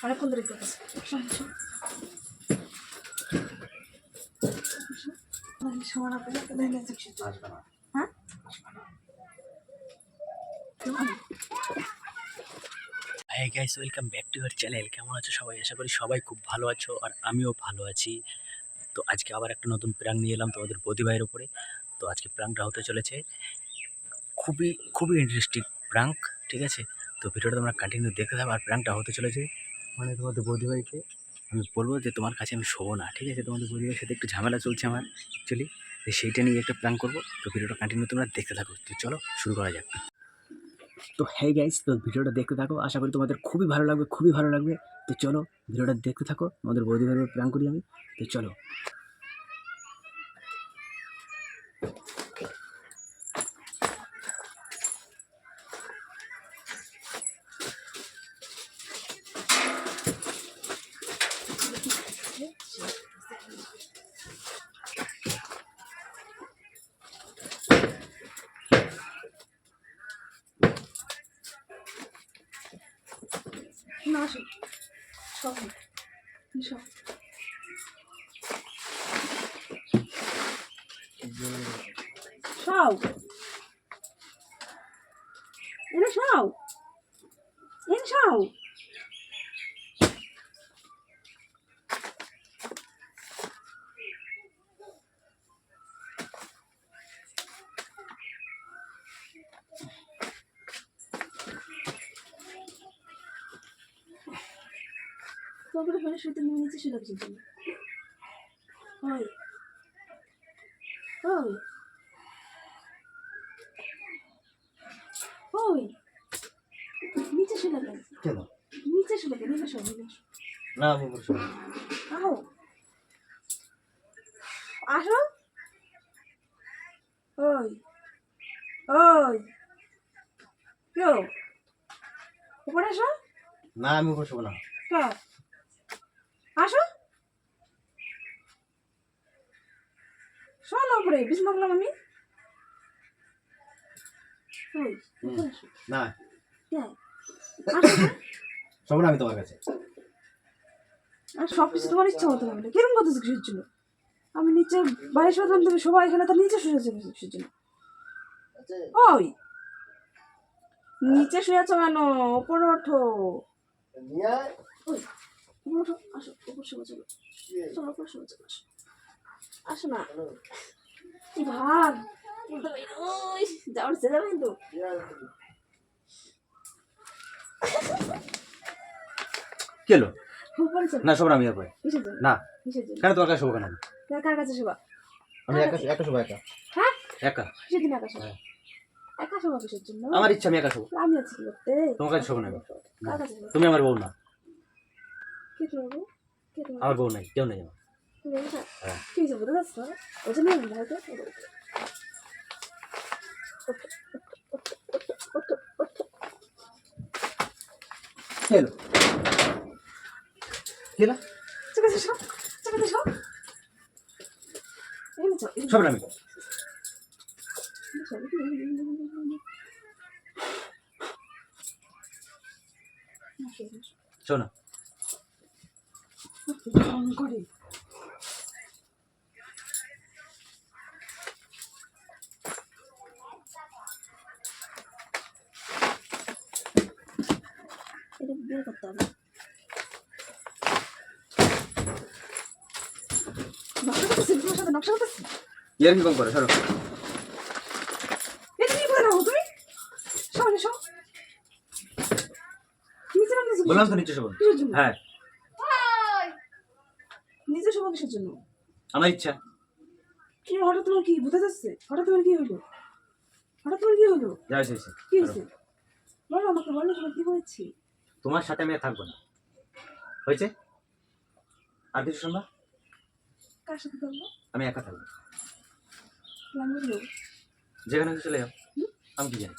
অনেকক্ষণ ধরে করতেছে। হ্যাঁ hi guys, welcome back to your channel. কেমন আছো সবাই? আশা করি সবাই খুব ভালো আছো, আর আমিও ভালো আছি। তো আজকে আবার একটা নতুন প্র্যাঙ্ক নিয়ে এলাম তোমাদের বৌদি ভাইয়ের উপরে। তো আজকে প্র্যাঙ্কটা হতে চলেছে খুবই খুবই ইন্টারেস্টিং প্র্যাঙ্ক, ঠিক আছে? তো ভিডিওটা তোমরা কন্টিনিউ দেখতে থাকো। আর প্র্যাঙ্কটা হতে চলেছে মানে তোমাদের বৌদি ভাইকে আমি বলবো যে তোমার কাছে আমি শোবো না, ঠিক আছে? তোমাদের বৌদি ভাইয়ের সাথে একটু ঝামেলা চলছে আমার অ্যাকচুয়ালি, সেইটা নিয়ে একটা প্র্যাঙ্ক করবো। তো ভিডিওটা কন্টিনিউ তোমরা দেখতে থাকো। তো চলো শুরু করা যাক। তো হ্যাঁ গাইস, তো ভিডিওটা দেখতে থাকো, আশা করি তোমাদের খুবই ভালো লাগবে, খুবই ভালো লাগবে। তো চলো ভিডিওটা দেখতে থাকো, আমাদের বৌদি ভাইয়ের প্র্যাঙ্ক করি আমি। তো চলো। না আসো সব সব সব এনে সব এনে সব তোমাকে ফেলে শুতে নিয়ে নিচে শুয়ে রাখছি তুমি। ওই ওই ওই নিচে শুয়ে রাখেন, কেন? নিচে শুয়ে রাখেন, নিচে সব নিচে না আমি বলছি না। আহো আসো। ওই ওই কেউ উপরে আসো। না আমি বসবো না। কেউ আসো, শোনো উপরে বিছনা করলাম আমি। ওই উপরে আসো। না হ্যাঁ আসো না। শোবো না আমি তোমার কাছে। আর সব কিছু তোমার ইচ্ছা মতো হবে না, কিরম কথা কিসের জন্য? আমি নিচে বাইরে শুয়েছিলাম, তুমি সবাই এখানে তার নিচে শুয়েছে কিসের জন্য? ওই নিচে শুয়েছো কেন? উপরে ওঠো। ওই উপরে ওঠো, আসো উপর শুয়ে চলো, চলো উপর শুয়ে চলো, আসো আসো না। কি ভাগ ওই যাওয়ার সে যাবে কিন্তু। কি হলো? উপরে চলো। না শোবো না আমি এরপরে। কিসের জন্য? না কিসের জন্য? কেন তোমার কাছে শোবো কেন আমি? কার কাছে শোবা? আমি একা একা শোবো একা। হ্যাঁ একা কিসের দিন একা শোবা? হ্যাঁ। একা শোবা কিসের জন্য? আমার ইচ্ছা আমি একা শোবো। আমি আছি কি করতে? তোমার কাছে শোবো না আমি। কার কাছে শোবা? তুমি আমার বউ না। কে তোমার বউ? কে তোমার আমার বউ নাই, কেউ নেই আমার। তুমি একা? হ্যাঁ। কি হয়েছে বুঝতে পারছো? ওই জন্য আমি ভয় করে কি হলো? কি হলো? চোখে সব চোখে সব এমনি চল শোবো না আমি। শোনো না। করে এটা বের করতে হবে। নকশা করতেছি, তোমার সাথে নকশা করতেছি। ইয়ার কি কম করে সরো। এটা নিয়ে করে নাও তুমি। সব সব নিচে নামতেছি বললাম তো নিচে শোবো। কিসের জন্য? হ্যাঁ নিচে শোবো কিসের জন্য? আমার ইচ্ছা। কি হঠাৎ তোমার কি বুঝতে যাচ্ছে? হঠাৎ তোমার কি হলো? হঠাৎ তোমার কি হলো? যা হয়েছে কি হয়েছে বলো আমাকে, বলো তোমার কি হয়েছে? তোমার সাথে আমি আর থাকবো না। হয়েছে? আর কিছু শুনবা? কার সাথে করবো? আমি একা থাকবো। আমি বলবো যেখানে খুশি চলে যাও। আমি কি জানি?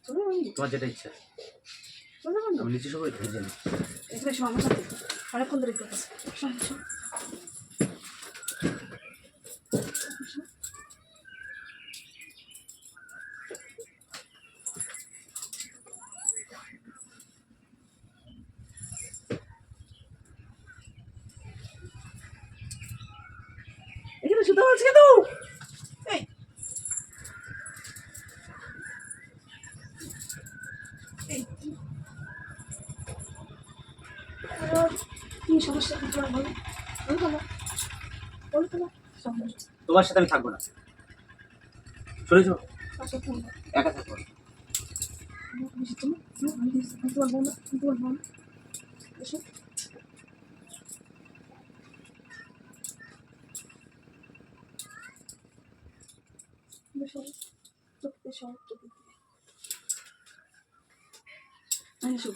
চলো আমি তোমার যেটা ইচ্ছা। চলো আমি আমি নিচে শোবো, এটা জানি। এখানে এসো আমার সাথে, অনেকক্ষণ ধরে করতেছে। শুনতে বলছি কিন্তু এই এই কি সমস্যা বলো বলো বলো বলো বলো সমস্যা তোমার সাথে আমি থাকবো না, শুনেছো? আচ্ছা তুমি একা থাকবো না। তোমার বোন তোমার বোন এসো এসো এসো এসো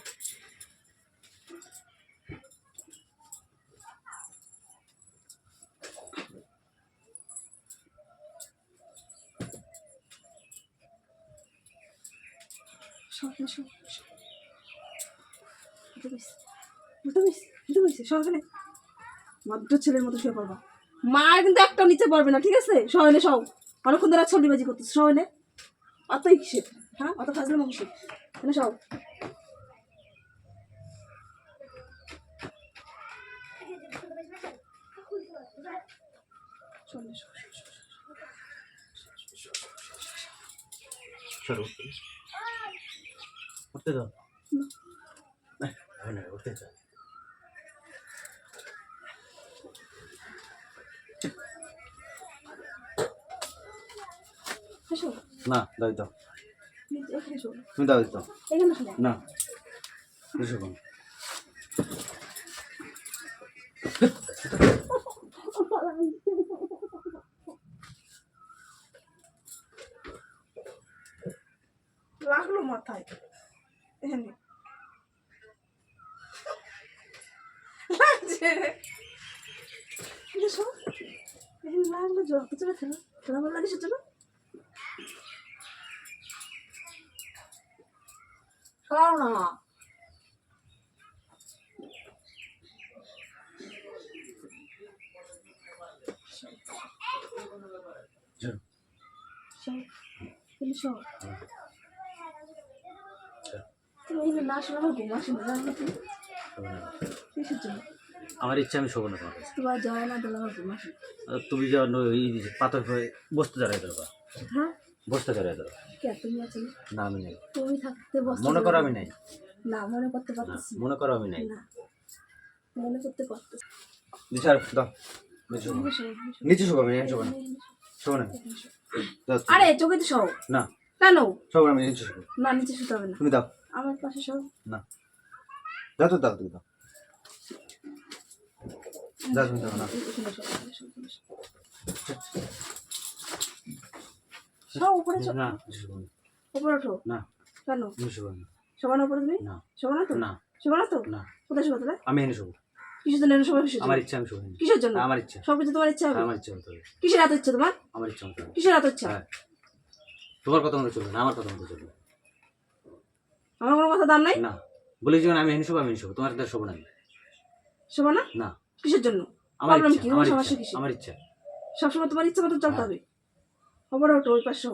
ভদ্র ছেলের মতো শুয়ে পড়বা মা কিন্তু একটা নিচে পড়বে না ঠিক আছে সহনে সব অনেকক্ষণ ধরে ছল্লিবাজি করতেছে সহনে অতই কিসের হ্যাঁ অত ফাজলে মাংসের এনে সব সরো, উঠতে দাও। হবে না, উঠতে দাও। এসো না, দাও দাও, এখানে এসো তুমি দাও দাও। এখানে এসো না, এসো কোন লাগলো মাথায় এখানে লাগছে এসো এখানে লাগলো জ্বর কিছু ব্যথা না খেলা ভালো লাগে সেটা খাও না সব তুমি এখানে না শোনা ঘুম আসে না জানো তুমি কিসের জন্য আমার ইচ্ছা, আমি শোবো না তোমার কাছে। তোমার যায় না তাহলে আমার ঘুম আসে আর তুমি যে অন্য এই পাথর হয়ে বসতে দাঁড়াই দেবো, হ্যাঁ বসতে দাঁড়াই দেবো। কে তুমি আছো না? না, আমি নেই। তুমি থাকতে বসতে মনে করো আমি নেই। না মনে করতে না, পারতেছি মনে করো আমি নেই। না মনে করতে পারতেছি নিচার দাও, নিচে শোবো। নিচে শোবো, আমি শোবো না, শোবো না। দাও তুমি। আরে চোখে তো সব না, কেন শোবো না, আমি নিচে শোবো। না নিচে শুতে হবে না তুমি দাও। আমার পাশে সব না, দাও তো, দাও তুমি দাও। দাও তুমি দাও না। সব উপরে না, নিচে শোবো না। উপরে ওঠো না, কেন নিচে শোবো না। শোভা না উপরে তুমি না, শোভা না তো না, শোভা না তো না, কোথায় শোভা তাহলে আমি এনে শোবো। কিসের জন্য এনে শোভা কিসের আমার জন্য ইচ্ছা, আমি শোবো। কিসের জন্য আমার ইচ্ছা, সব কিছু তোমার ইচ্ছা হবে আমার ইচ্ছা মতো হবে। কিসের এত ইচ্ছা তোমার আমার ইচ্ছা মতো হবে। কিসের এত ইচ্ছা হ্যাঁ, তোমার কথা মতো চলবে না, আমার কথা মতো চলবে। আমার কোনো কথা দাম নাই না, বলি যখন আমি এনে শোবো, আমি এনে শোবো, তোমার সাথে শোবো না আমি। শোভা না না, কিসের জন্য আমার প্রবলেম ইচ্ছা, কি আমার সমস্যা ইচ্ছা, কিসের আমার ইচ্ছা। সবসময় তোমার ইচ্ছা মতো চলতে হ্যাঁ। হবে উপরে ওঠো ওই পাশে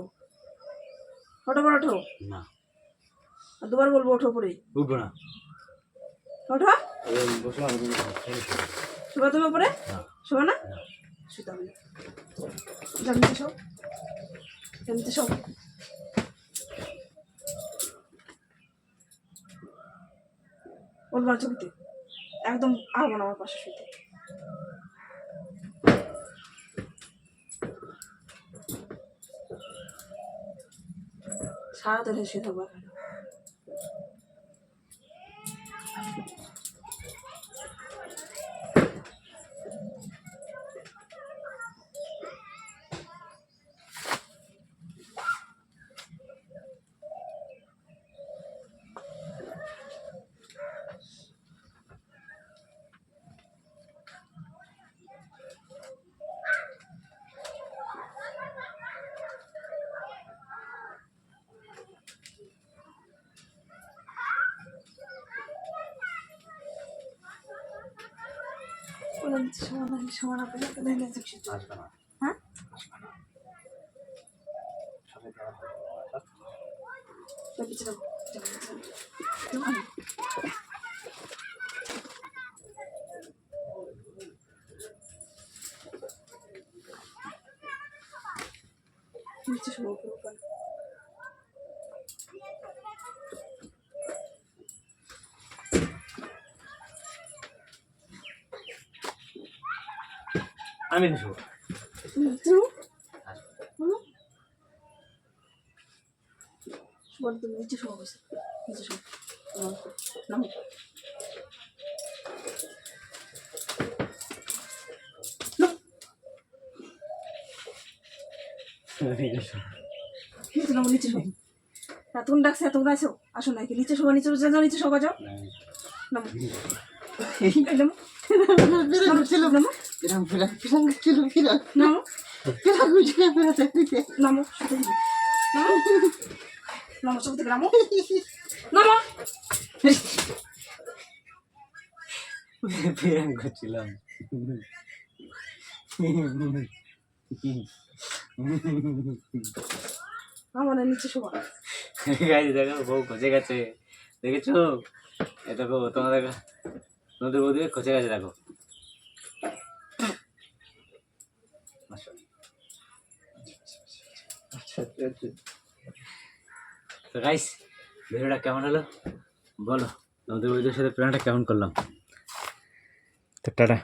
ওঠো পরে ওঠো না, আর দুবার বলবো ওঠো পরে উঠবো না। ওঠো বসে আমি এনে শোবো। শোভা তুমি উপরে না, শোভা না না। শুতে হবে জানিতে সব জানিতে সব বলবার ছবিতে একদম আসবো না আমার পাশে শুতে সারা তো শুয়ে থাকবো এখানে সমান আপনি আসবে না। হ্যাঁ সবাই দেওয়া হবে। পিছিয়ে নিচে শোবো উপরে উপরে। আমি নিচে শোবো। নিচে শোবো। শোবার তুমি নিচে শোবো বসে। নিচে শোবো। নামো। নিচে নামো, নিচে শোবো। এতক্ষণ ডাকছে, এতক্ষণ আসো। আসো নাকি নিচে শোবো, নিচে যাও, নিচে শোবা যাও। নামো। এই নামো। নামো। নামো। নামো, শুতে দিবি। নামো। নামো, সব থেকে নামো। নামো। প্রেম করছিলাম। আমার নিচে শোবা। গাইজ দেখো বউ খচে গেছে, দেখেছো? এ দেখো তোমাদের বৌদি খচে গেছে, দেখো। তো গাইস, ভিডিওটা কেমন হলো বলো, তোমাদের বৌদির সাথে প্ল্যানটা কেমন করলাম? তো টাটা।